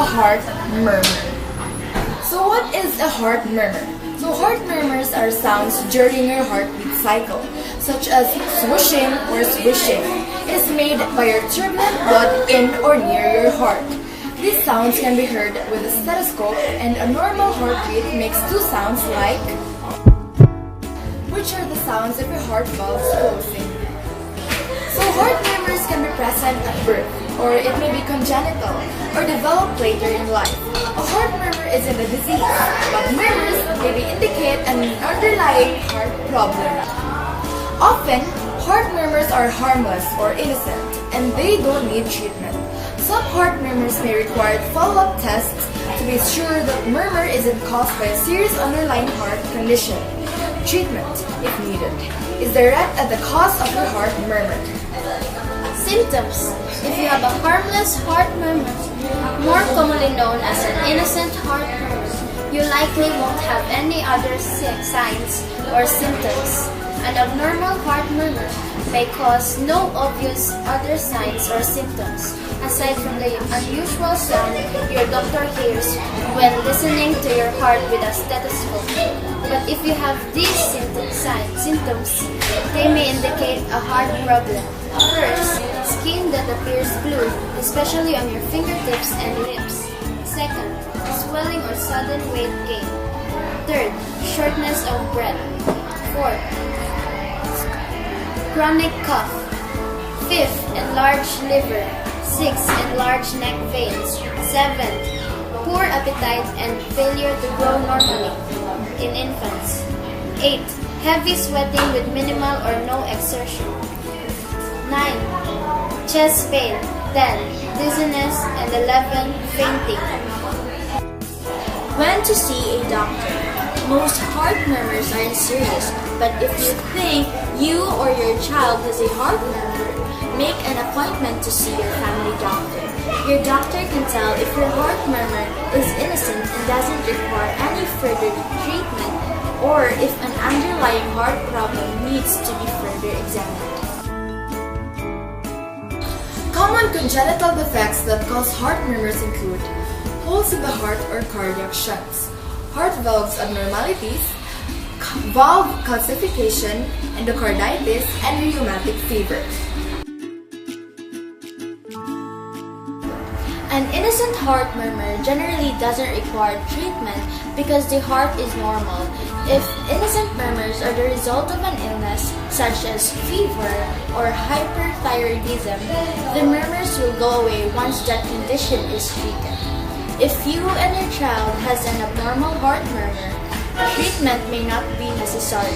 a heart murmur. So what is a heart murmur? So heart murmurs are sounds during your heartbeat cycle, such as swooshing or swishing. It is made by your turbulent blood in or near your heart. These sounds can be heard with a stethoscope, and a normal heartbeat makes two sounds like, which are the sounds of your heart valves closing. So heart murmurs can be present at birth, or it may be congenital, or develop later in life. A heart murmur isn't a disease, but murmurs may indicate an underlying heart problem. Often, heart murmurs are harmless or innocent, and they don't need treatment. Some heart murmurs may require follow-up tests to be sure that murmur isn't caused by a serious underlying heart condition. Treatment, if needed, is direct at the cause of your heart murmur. Symptoms. If you have a harmless heart murmur, more commonly known as an innocent heart murmur, you likely won't have any other signs or symptoms. An abnormal heart murmur may cause no obvious other signs or symptoms, aside from the unusual sound your doctor hears when listening to your heart with a stethoscope. But if you have these symptoms, they may indicate a heart problem. First, skin that appears blue, especially on your fingertips and lips. Second, swelling or sudden weight gain. Third, shortness of breath. Fourth, chronic cough. Fifth, enlarged liver. Sixth, enlarged neck veins. Seventh, poor appetite and failure to grow normally in infants. 8. Heavy sweating with minimal or no exertion. 9. Chest pain. 10. Dizziness. And 11. Fainting. When to see a doctor. Most heart murmurs aren't serious, but if you think you or your child has a heart murmur, make an appointment to see your family doctor. Your doctor can tell if your heart murmur is innocent and doesn't require any further treatment, or if an underlying heart problem needs to be further examined. Common congenital defects that cause heart murmurs include holes in the heart or cardiac shunts, heart valves abnormalities, valve calcification, endocarditis, and rheumatic fever. An innocent heart murmur generally doesn't require treatment because the heart is normal. If innocent murmurs are the result of an illness such as fever or hyperthyroidism, the murmurs will go away once that condition is treated. If you and your child has an abnormal heart murmur, treatment may not be necessary.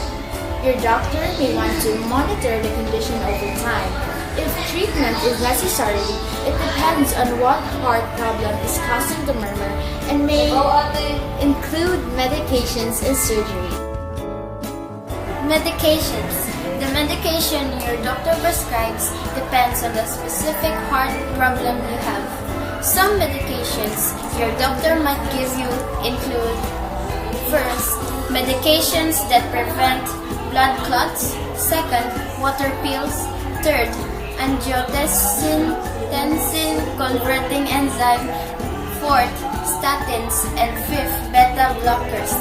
Your doctor may want to monitor the condition over time. If treatment is necessary, it depends on what heart problem is causing the murmur and may include medications and surgery. Medications. The medication your doctor prescribes depends on the specific heart problem you have. Some medications your doctor might give you include: first, medications that prevent blood clots; second, water pills; third, angiotensin converting enzyme; fourth, statins; and fifth, beta blockers.